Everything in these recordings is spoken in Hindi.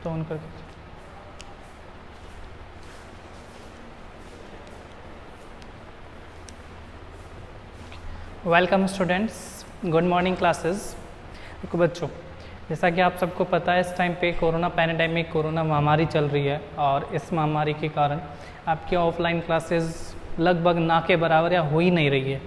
तो ऑन कर दीजिए। Welcome students, good morning classes. देखो बच्चों, जैसा कि आप सबको पता है इस टाइम पे कोरोना पैंडेमिक, कोरोना महामारी चल रही है और इस महामारी के कारण आपकी ऑफलाइन क्लासेस लगभग ना के बराबर या हो ही नहीं रही है।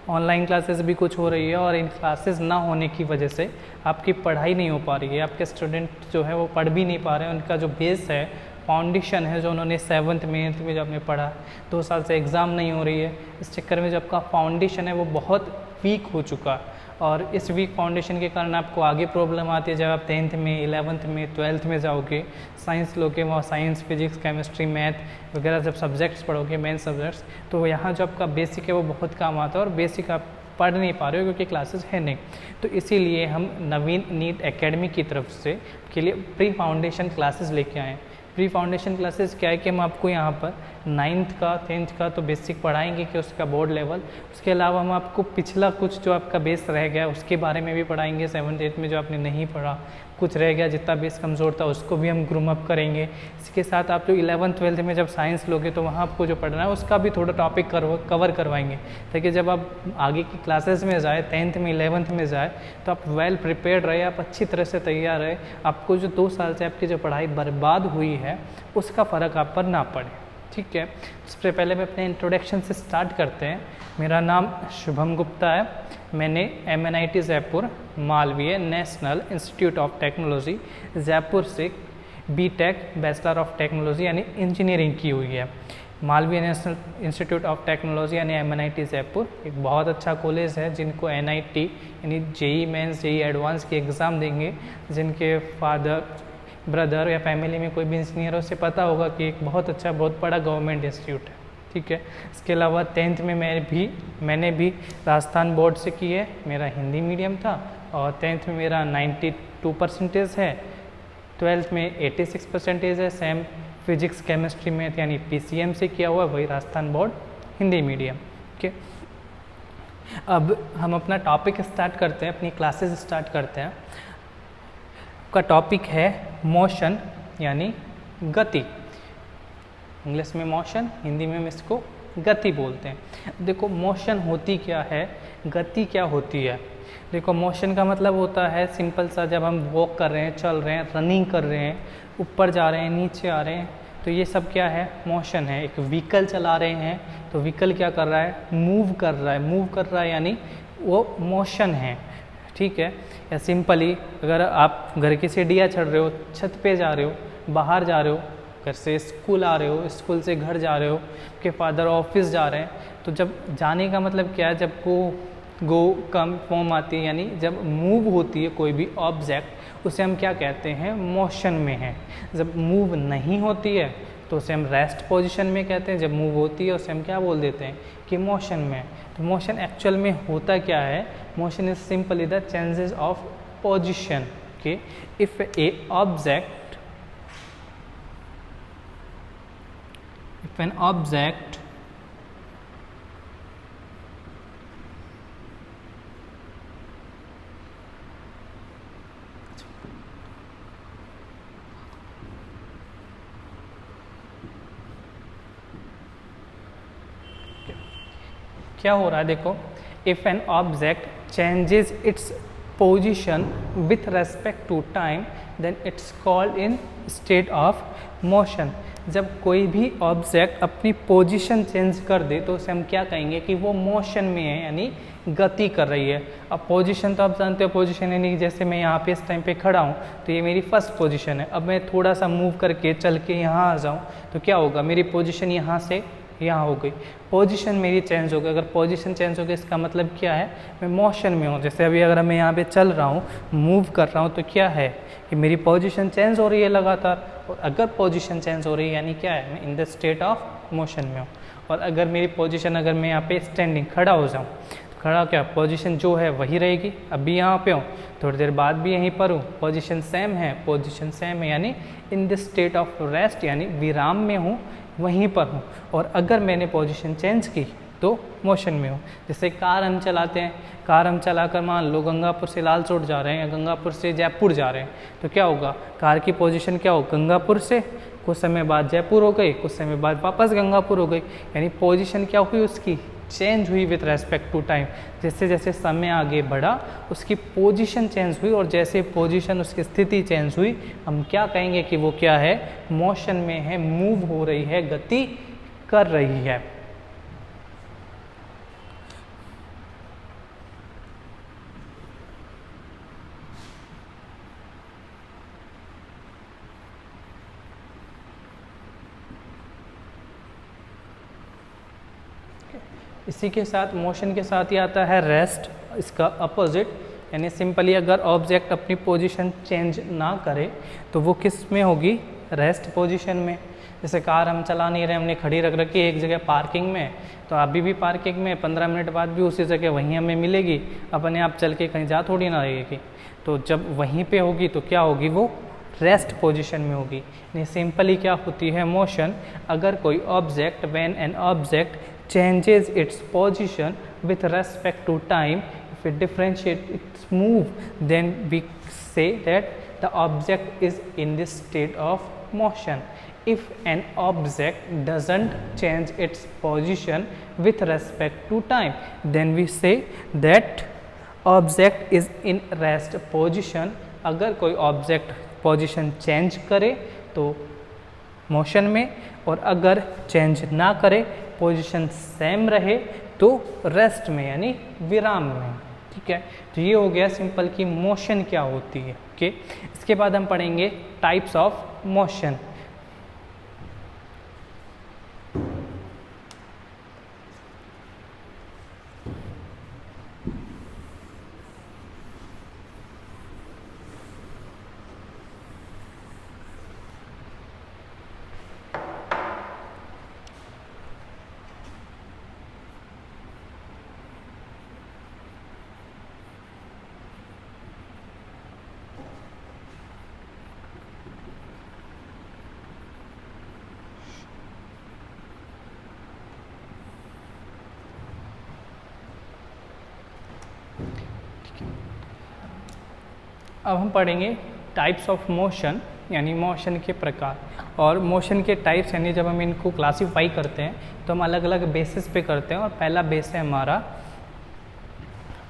ऑनलाइन क्लासेस भी कुछ हो रही है और इन क्लासेस ना होने की वजह से आपकी पढ़ाई नहीं हो पा रही है। आपके स्टूडेंट जो है वो पढ़ भी नहीं पा रहे हैं। उनका जो बेस है, फाउंडेशन है, जो उन्होंने 7th में 8th में जब आपने पढ़ा, 2 साल से एग्ज़ाम नहीं हो रही है, इस चक्कर में जो आपका फाउंडेशन है वो बहुत वीक हो चुका है और इस वीक फाउंडेशन के कारण आपको आगे प्रॉब्लम आती है। जब आप 10th में, 11th में, 12th में जाओगे, साइंस लोगे, वहाँ साइंस, फिजिक्स, केमिस्ट्री, मैथ वगैरह जब सब्जेक्ट्स पढ़ोगे, मेन सब्जेक्ट्स, तो यहाँ जो आपका बेसिक है वो बहुत काम आता है और बेसिक आप पढ़ नहीं पा रहे हो क्योंकि क्लासेस है नहीं। तो इसीलिए हम नवीन नीट एकेडमी की तरफ से के लिए प्री फाउंडेशन क्लासेस लेके आए हैं। प्री फाउंडेशन क्लासेस क्या है कि हम आपको यहाँ पर 9th का 10th का तो बेसिक पढ़ाएंगे कि उसका बोर्ड लेवल, उसके अलावा हम आपको पिछला कुछ जो आपका बेस रह गया उसके बारे में भी पढ़ाएंगे। 7th 8th में जो आपने नहीं पढ़ा, कुछ रह गया, जितना बेस कमज़ोर था उसको भी हम ग्रूम अप करेंगे। इसके साथ आप जो 11th 12th में जब साइंस लोगे तो वहाँ आपको जो पढ़ना है उसका भी थोड़ा टॉपिक कवर करवाएंगे, ताकि जब आप आगे की क्लासेस में जाए, 10th में 11th में जाए तो आप वेल प्रिपेयर्ड रहे, आप अच्छी तरह से तैयार रहे, आपको जो 2 साल से आपकी जो पढ़ाई बर्बाद हुई है उसका फ़र्क आप पर ना पड़े। ठीक है, सबसे पहले मैं अपने इंट्रोडक्शन से स्टार्ट करते हैं। मेरा नाम शुभम गुप्ता है। मैंने MNIT Jaipur Malviya national institute of technology Jaipur से BTech बैचलर ऑफ टेक्नोलॉजी यानी इंजीनियरिंग की हुई है। Malviya national institute of technology यानी MNIT जयपुर एक बहुत अच्छा कॉलेज है। जिनको NIT यानी JEE मेंस, JEE एडवांस की एग्ज़ाम देंगे, जिनके फादर, ब्रदर या फैमिली में कोई भी इंजीनियर हो, से पता होगा कि एक बहुत अच्छा, बहुत बड़ा गवर्नमेंट इंस्टीट्यूट है। ठीक है, इसके अलावा 10th में मैंने भी राजस्थान बोर्ड से की है। मेरा हिंदी मीडियम था और 10th में मेरा 92% है। 12th में 86% है। सेम फिजिक्स, केमिस्ट्री, मैथ यानी PCM से किया हुआ, वही राजस्थान बोर्ड हिंदी मीडियम। ठीक है, अब हम अपना टॉपिक स्टार्ट करते हैं, अपनी क्लासेस स्टार्ट करते हैं। का टॉपिक है मोशन यानी गति। इंग्लिश में मोशन, हिंदी में हम इसको गति बोलते हैं। देखो मोशन होती क्या है, गति क्या होती है। देखो मोशन का मतलब होता है सिंपल सा, जब हम वॉक कर रहे हैं, चल रहे हैं, रनिंग कर रहे हैं, ऊपर जा रहे हैं, नीचे आ रहे हैं, तो ये सब क्या है, मोशन है। एक व्हीकल चला रहे हैं तो व्हीकल क्या कर रहा है, मूव कर रहा है यानी वो मोशन है। ठीक है, या सिंपली अगर आप घर की सीढ़ियाँ चढ़ रहे हो, छत पे जा रहे हो, बाहर जा रहे हो, घर से स्कूल आ रहे हो, स्कूल से घर जा रहे हो, आपके फादर ऑफिस जा रहे हैं, तो जब जाने का मतलब क्या है, जब गो कम फॉर्म आती है यानी जब मूव होती है कोई भी ऑब्जेक्ट, उसे हम क्या कहते हैं, मोशन में है। जब मूव नहीं होती है तो उसे हम रेस्ट पोजीशन में कहते हैं। जब मूव होती है उसे हम क्या बोल देते हैं कि मोशन में। तो मोशन एक्चुअल में होता क्या है, motion is simply the changes of position. Okay, if an object क्या हो रहा है, देखो, if an object changes its position with respect to time then it's called in state of motion. जब कोई भी ऑब्जेक्ट अपनी पोजीशन चेंज कर दे तो उसे हम क्या कहेंगे कि वो मोशन में है, यानी गति कर रही है। अब पोजीशन तो आप जानते हो, पोजीशन यानी जैसे मैं यहाँ पे इस टाइम पे खड़ा हूँ तो ये मेरी फर्स्ट पोजीशन है। अब मैं थोड़ा सा मूव करके चल के यहाँ आ जाऊँ तो क्या होगा, मेरी पोजीशन यहाँ से यहाँ हो गई, पोजीशन मेरी चेंज हो गई। अगर पोजीशन चेंज हो गई इसका मतलब क्या है, मैं मोशन में हूँ। जैसे अभी अगर मैं यहाँ पे चल रहा हूँ, मूव कर रहा हूँ, तो क्या है कि मेरी पोजीशन चेंज हो रही है लगातार। और अगर पोजीशन चेंज हो रही है यानी क्या है, मैं in the state of motion में हूँ। और अगर मेरी पोजीशन, अगर मैं यहाँ पे स्टैंडिंग खड़ा हो जाऊँ, तो खड़ा क्या, पोजीशन जो है वही रहेगी। अभी यहाँ पे हूँ, थोड़ी देर बाद भी यहीं पर हूँ, पोजीशन सेम है यानी in the state of rest यानी विराम में हूँ, वहीं पर हूँ। और अगर मैंने पोजीशन चेंज की तो मोशन में हो। जैसे कार हम चलाते हैं, कार हम चलाकर मान लो गंगापुर से लालसोट जा रहे हैं या गंगापुर से जयपुर जा रहे हैं, तो क्या होगा, कार की पोजीशन क्या हो, गंगापुर से कुछ समय बाद जयपुर हो गई, कुछ समय बाद वापस गंगापुर हो गई, यानी पोजीशन क्या हुई उसकी, चेंज हुई विथ रेस्पेक्ट टू टाइम। जैसे जैसे समय आगे बढ़ा उसकी पोजीशन चेंज हुई, और जैसे पोजीशन उसकी स्थिति चेंज हुई हम क्या कहेंगे कि वो क्या है, मोशन में है, मूव हो रही है, गति कर रही है। इसी के साथ मोशन के साथ ही आता है रेस्ट, इसका अपोजिट, यानी सिंपली अगर ऑब्जेक्ट अपनी पोजीशन चेंज ना करे तो वो किस में होगी, रेस्ट पोजीशन में। जैसे कार हम चला नहीं रहे, हमने खड़ी रख रखी है एक जगह पार्किंग में, तो अभी भी पार्किंग में 15 मिनट बाद भी उसी जगह वहीं हमें मिलेगी, अपने आप चल के कहीं जा थोड़ी ना रहेगी। तो जब वहीं पे होगी तो क्या होगी, वो रेस्ट पोजीशन में होगी। यानी सिंपली क्या होती है मोशन, अगर कोई object, when an object changes its position with respect to time, if it differentiates its move, then we say that the object is in this state of motion. If an object doesn't change its position with respect to time, then we say that object is in rest position. अगर कोई ऑब्जेक्ट पोजीशन चेंज करे तो मोशन में, और अगर चेंज ना करे, पोजीशन सेम रहे, तो रेस्ट में यानी विराम में। ठीक है, तो ये हो गया सिंपल की मोशन क्या होती है। ओके, इसके बाद हम पढ़ेंगे टाइप्स ऑफ मोशन। अब हम पढ़ेंगे टाइप्स ऑफ मोशन, यानी मोशन के प्रकार। और मोशन के टाइप्स यानी जब हम इनको क्लासीफाई करते हैं तो हम अलग अलग बेसिस पे करते हैं। और पहला बेस है हमारा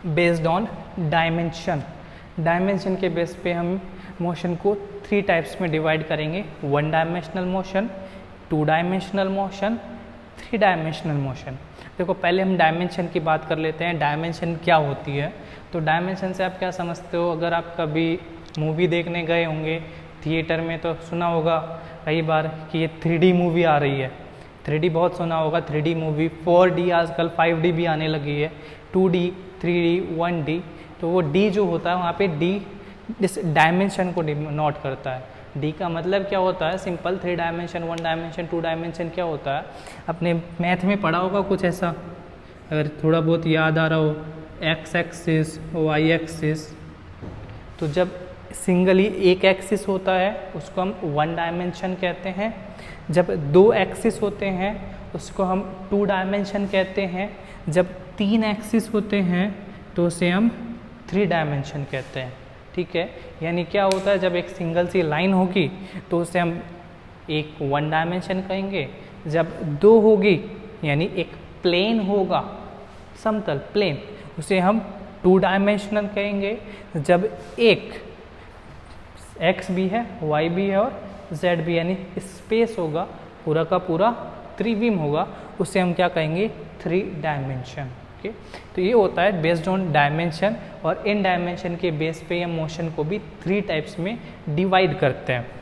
बेस्ड ऑन डायमेंशन। डायमेंशन के बेस पे हम मोशन को 3 टाइप्स में डिवाइड करेंगे, 1 dimensional motion, 2 dimensional motion, 3 dimensional motion. देखो पहले हम डायमेंशन की बात कर लेते हैं, डायमेंशन क्या होती है। तो डायमेंशन से आप क्या समझते हो, अगर आप कभी मूवी देखने गए होंगे थिएटर में तो सुना होगा कई बार कि ये 3D मूवी आ रही है। 3D बहुत सुना होगा, 3D मूवी, 4D आजकल 5D भी आने लगी है, 2D, 3D, 1D। तो वो D जो होता है वहाँ पे D इस डायमेंशन को नोट करता है। D का मतलब क्या होता है, सिंपल 3 डायमेंशन, 1 डायमेंशन, 2 डायमेंशन क्या होता है, अपने मैथ में पढ़ा होगा कुछ ऐसा, अगर थोड़ा बहुत याद आ रहा हो, एक्स एक्सिस, वाई एक्सिस। तो जब सिंगली एक एक्सिस होता है उसको हम 1 डायमेंशन कहते हैं, जब 2 एक्सिस होते हैं उसको हम 2 डायमेंशन कहते हैं, जब 3 एक्सिस होते हैं तो उसे हम 3 डायमेंशन कहते हैं। ठीक है, यानी क्या होता है, जब एक सिंगल सी लाइन होगी तो उसे हम एक 1 डायमेंशन कहेंगे, जब 2 होगी यानी एक प्लेन होगा, समतल प्लेन, उसे हम 2 डायमेंशनल कहेंगे, जब एक x भी है, y भी है और z भी यानी स्पेस होगा, पूरा का पूरा त्रिविम होगा, उसे हम क्या कहेंगे, 3 डायमेंशन। ओके, तो ये होता है बेस्ड ऑन डायमेंशन। और इन डायमेंशन के बेस पे हम मोशन को भी 3 टाइप्स में डिवाइड करते हैं।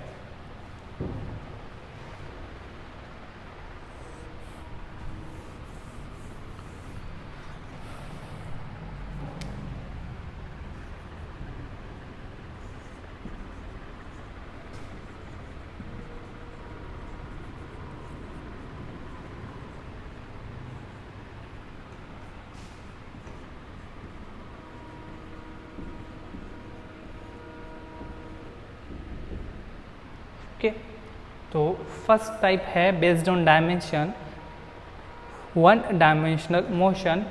ओके, तो फर्स्ट टाइप है based on dimension, one dimensional motion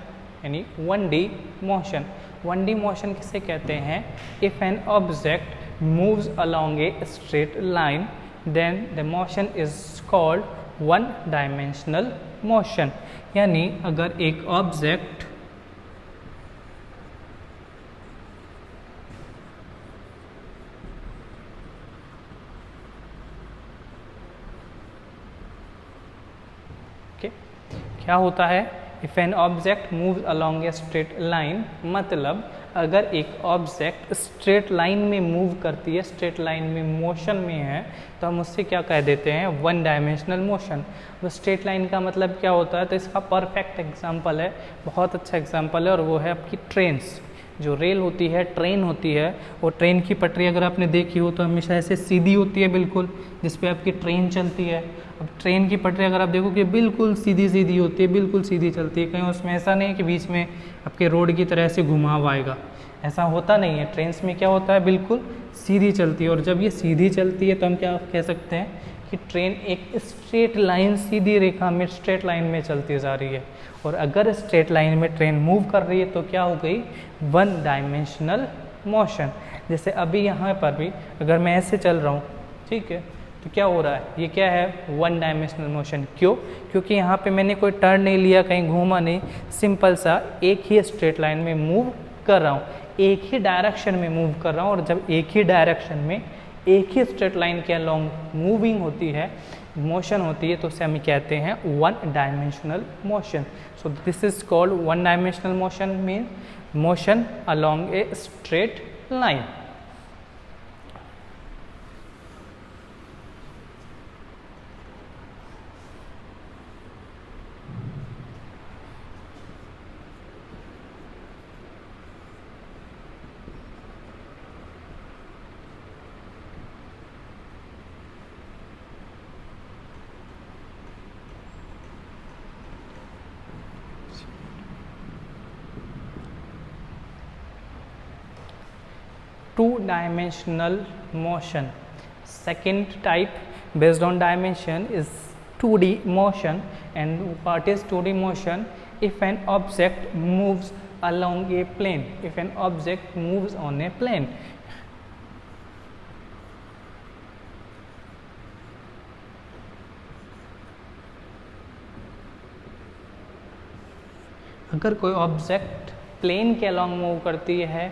यानी 1D मोशन। 1D मोशन किसे कहते हैं? If an object moves along a straight line then the motion is called one dimensional motion. यानी अगर एक ऑब्जेक्ट क्या होता है? If an object moves along a straight line, मतलब अगर एक ऑब्जेक्ट स्ट्रेट लाइन में मूव करती है, स्ट्रेट लाइन में मोशन में है, तो हम उससे क्या कह देते हैं? One dimensional motion. वो स्ट्रेट लाइन का मतलब क्या होता है? तो इसका परफेक्ट एग्जांपल है, बहुत अच्छा एग्जांपल है, और वो है आपकी ट्रेन्स। जो रेल होती है, ट्रेन होती है, वो ट्रेन की पटरी अगर आपने देखी हो तो हमेशा ऐसे सीधी होती है बिल्कुल, जिस पे आपकी ट्रेन चलती है। अब ट्रेन की पटरी अगर आप देखोगे बिल्कुल सीधी सीधी होती है, बिल्कुल सीधी चलती है, कहीं उसमें ऐसा नहीं है कि बीच में आपके रोड की तरह से घुमाव आएगा, ऐसा होता नहीं है। ट्रेन्स में क्या होता है? बिल्कुल सीधी चलती है। और जब ये सीधी चलती है तो हम क्या कह सकते हैं कि ट्रेन एक स्ट्रेट लाइन, सीधी रेखा में, स्ट्रेट लाइन में चलती जा रही है। और अगर स्ट्रेट लाइन में ट्रेन मूव कर रही है तो क्या हो गई? One dimensional motion. जैसे अभी यहाँ पर भी अगर मैं ऐसे चल रहा हूँ, ठीक है, तो क्या हो रहा है? ये क्या है? One dimensional motion. क्यों? क्योंकि यहाँ पे मैंने कोई टर्न नहीं लिया, कहीं घूमा नहीं, सिंपल सा एक ही स्ट्रेट लाइन में मूव कर रहा हूँ, एक ही डायरेक्शन में मूव कर रहा हूँ। और जब एक ही डायरेक्शन में एक ही स्ट्रेट लाइन के अलोंग मूविंग होती है, मोशन होती है, तो उसे हम कहते हैं one dimensional motion. So this is called one dimensional motion, mean motion along a straight line. Two-dimensional motion. Second type based on dimension is 2D motion. And what is 2D motion? If an object moves along a plane, if an object moves on a plane, अगर कोई ऑब्जेक्ट प्लेन के अलॉन्ग मूव करती है,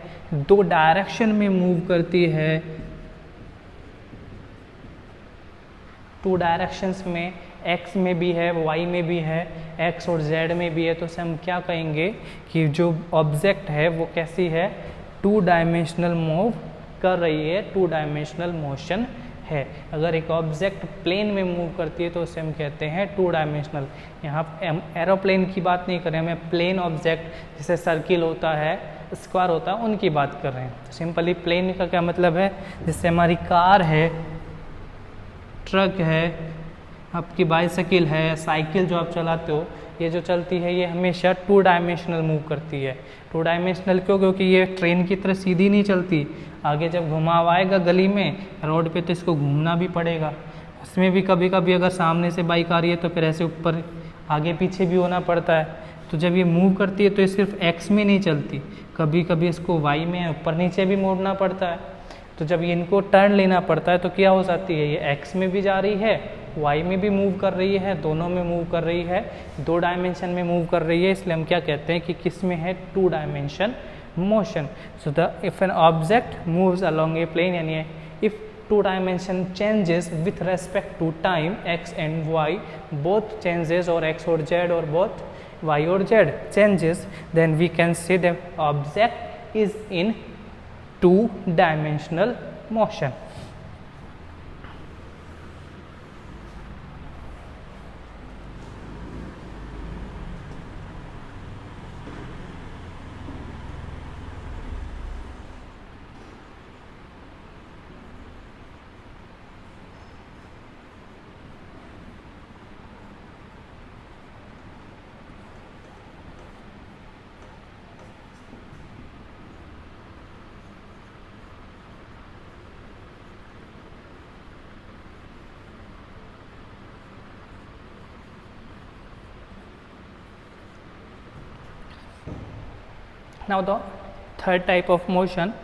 दो डायरेक्शन में मूव करती है, टू डायरेक्शंस में, एक्स में भी है, वाई में भी है, एक्स और जेड में भी है, तो उसे हम क्या कहेंगे कि जो ऑब्जेक्ट है वो कैसी है? टू डायमेंशनल मूव कर रही है, टू डायमेंशनल मोशन है। अगर एक ऑब्जेक्ट प्लेन में मूव करती है तो उसे हम कहते हैं टू डायमेंशनल। यहाँ हम एरोप्लेन की बात नहीं कर रहे हैं, हमें प्लेन ऑब्जेक्ट जैसे सर्किल होता है, स्क्वायर होता है, उनकी बात कर रहे हैं। तो सिंपली प्लेन का क्या मतलब है? जैसे हमारी कार है, ट्रक है, आपकी बाइसाइकिल है, साइकिल जो आप चलाते हो, ये जो चलती है ये हमेशा टू डायमेंशनल मूव करती है। टू डायमेंशनल क्यों? क्योंकि ये ट्रेन की तरह सीधी नहीं चलती, आगे जब घुमाव आएगा गली में, रोड पे, तो इसको घूमना भी पड़ेगा। उसमें भी कभी कभी अगर सामने से बाइक आ रही है तो फिर ऐसे ऊपर आगे पीछे भी होना पड़ता है। तो जब ये मूव करती है तो ये सिर्फ एक्स में नहीं चलती, कभी कभी इसको वाई में ऊपर नीचे भी मोड़ना पड़ता है। तो जब ये इनको टर्न लेना पड़ता है तो क्या हो जाती है? ये एक्स में भी जा रही है, वाई में भी मूव कर रही है, दोनों में मूव कर रही है, दो डायमेंशन में मूव कर रही है। इसलिए हम क्या कहते हैं कि किस में है? Two dimension motion. So the if an object moves along a plane, यानी if two dimension changes with respect to time x and y, both changes, or x or z or both y or z changes, then we can say the object is in two dimensional motion. Now the third type of motion,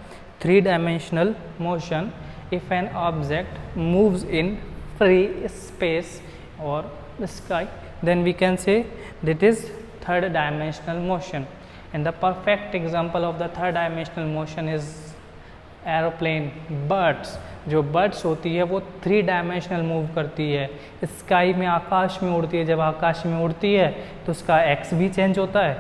three-dimensional motion. If an object moves in free space or the sky, then we can say that is third dimensional motion. And the perfect example of the third dimensional motion is aeroplane, birds. जो बर्ड्स होती है वो थ्री डायमेंशनल मूव करती है, स्काई में, आकाश में उड़ती है. जब आकाश में उड़ती है तो उसका एक्स भी चेंज होता है,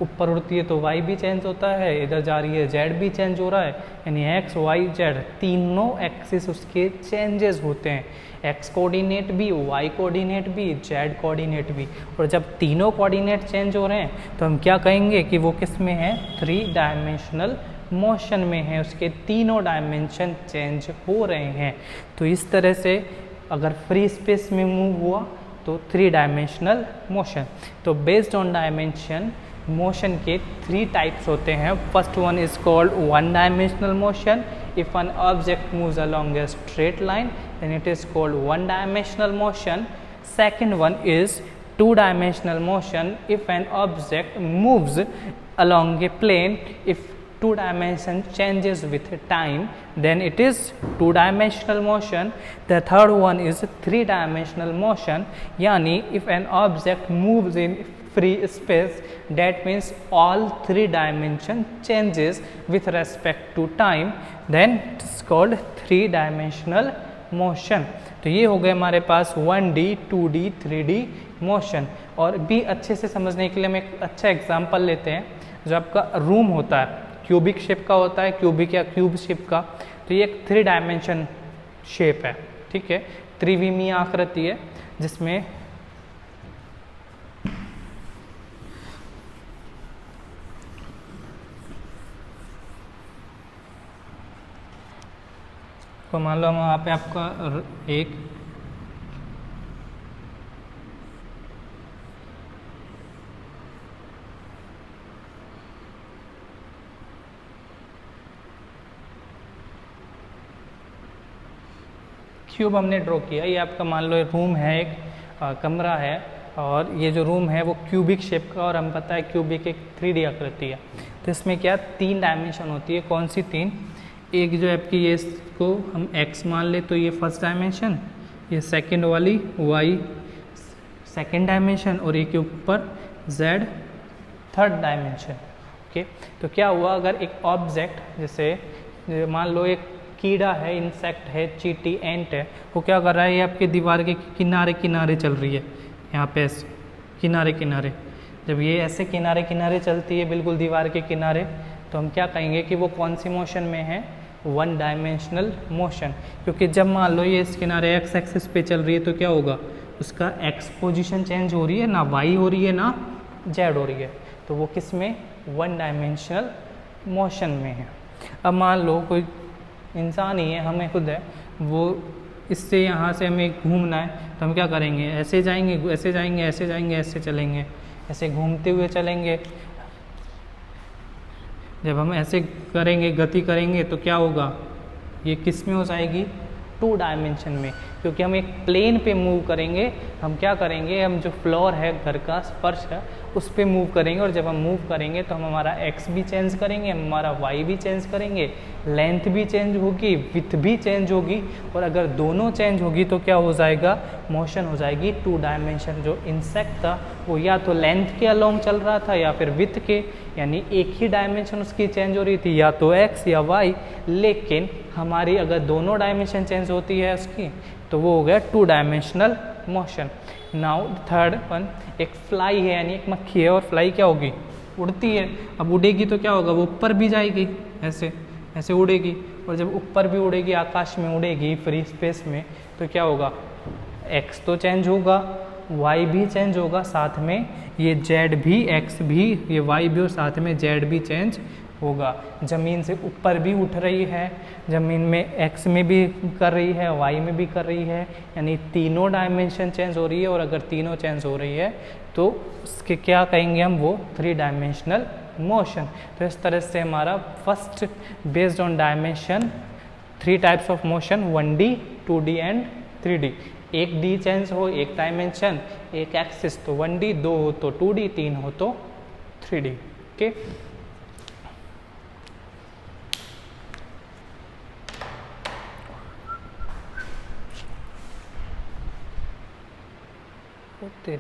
ऊपर उड़ती है तो वाई भी चेंज होता है, इधर जा रही है जेड भी चेंज हो रहा है. यानी एक्स वाई जेड तीनों एक्सिस उसके चेंजेस होते हैं, एक्स कोऑर्डिनेट भी, वाई कोऑर्डिनेट भी, जेड कोऑर्डिनेट भी. और जब तीनों कोऑर्डिनेट चेंज हो रहे हैं तो हम क्या कहेंगे कि वो किस में है, थ्री डायमेंशनल मोशन में है, उसके तीनों डायमेंशन चेंज हो रहे हैं. तो इस तरह से अगर फ्री स्पेस में मूव हुआ तो थ्री डायमेंशनल मोशन. तो बेस्ड ऑन डायमेंशन मोशन के थ्री टाइप्स होते हैं. First one is called one dimensional motion. If an object moves along a straight line then it is called one dimensional motion. Second one is two dimensional motion. If an object moves along a plane, if two dimension changes with time then it is two dimensional motion. The third one is three dimensional motion. Yani if an object moves in free space, that means all three dimension changes with respect to time, then it is called three dimensional motion. तो ये हो गए हमारे पास 1D, 2D, 3D मोशन. और भी अच्छे से समझने के लिए हम एक अच्छा एग्जांपल लेते हैं. जो आपका रूम होता है क्यूबिक शेप का होता है, क्यूबिक या क्यूब शेप का, तो ये एक थ्री डायमेंशन शेप है. ठीक है, त्रिविमीय आकृति है जिसमें तो मान लो वहाँ पे आपका एक क्यूब हमने ड्रॉ किया. ये आपका मान लो रूम है, एक कमरा है, और ये जो रूम है वो क्यूबिक शेप का, और हम पता है क्यूबिक एक 3D आकृति है. तो इसमें क्या तीन डायमेंशन होती है. कौन सी तीन? एक जो आपकी ये इसको हम x मान ले तो ये फर्स्ट डायमेंशन, ये सेकंड वाली y सेकंड डायमेंशन, और एक के ऊपर z थर्ड डायमेंशन. ओके, तो क्या हुआ अगर एक ऑब्जेक्ट, जैसे मान लो एक कीड़ा है, इंसेक्ट है, चींटी, एंट है, वो क्या कर रहा है, ये आपके दीवार के किनारे किनारे चल रही है, यहाँ पे ऐसे किनारे किनारे. जब ये ऐसे किनारे किनारे चलती है बिल्कुल दीवार के किनारे, तो हम क्या कहेंगे कि वो कौन सी मोशन में है, वन डायमेंशनल मोशन. क्योंकि जब मान लो ये इस किनारे एक्स एक्सिस पे चल रही है तो क्या होगा, उसका एक्स पोजीशन चेंज हो रही है, ना वाई हो रही है ना जेड हो रही है, तो वो किस में, वन डायमेंशनल मोशन में है. अब मान लो कोई इंसान ही है, हमें खुद है, वो इससे यहाँ से हमें घूमना है, तो हम क्या करेंगे, ऐसे जाएंगे, ऐसे जाएंगे, ऐसे जाएंगे, ऐसे चलेंगे, ऐसे घूमते हुए चलेंगे. जब हम ऐसे करेंगे, गति करेंगे, तो क्या होगा, ये किस में हो जाएगी, टू डायमेंशन में. क्योंकि हम एक प्लेन पे मूव करेंगे, हम क्या करेंगे, हम जो फ्लोर है, घर का स्पर्श है, उस पे मूव करेंगे. और जब हम मूव करेंगे तो हम हमारा एक्स भी चेंज करेंगे, हमारा वाई भी चेंज करेंगे, लेंथ भी चेंज होगी, विड्थ भी चेंज होगी. और अगर दोनों चेंज होगी तो क्या हो जाएगा, मोशन हो जाएगी टू डायमेंशन. जो इंसेक्ट था वो या तो लेंथ के अलोंग चल रहा था या फिर विड्थ के, यानी एक ही डायमेंशन उसकी चेंज हो रही थी, या तो एक्स या वाई. लेकिन हमारी अगर दोनों डायमेंशन चेंज होती है उसकी, तो वो हो गया to dimensional motion. Now third one, एक फ्लाई है, यानी एक मक्खी है, और फ्लाई क्या होगी, उड़ती है. अब उड़ेगी तो क्या होगा, वो ऊपर भी जाएगी, ऐसे ऐसे उड़ेगी. और जब ऊपर भी उड़ेगी, आकाश में उड़ेगी फ्री स्पेस में, तो क्या होगा, एक्स तो चेंज होगा, वाई भी चेंज होगा, साथ में ये जेड भी, एक्स भी, ये वाई भी, और साथ में जेड भी चेंज होगा. ज़मीन से ऊपर भी उठ रही है, ज़मीन में एक्स में भी कर रही है, वाई में भी कर रही है, यानी तीनों डायमेंशन चेंज हो रही है. और अगर तीनों चेंज हो रही है तो उसके क्या कहेंगे हम, वो थ्री डायमेंशनल मोशन. तो इस तरह से हमारा first based on dimension three types of motion, 1D, 2D and 3D. एक डी चेंज हो, एक डायमेंशन, एक एक्सिस, तो 1D, दो हो तो 2D, तीन हो तो 3D. ओके. होते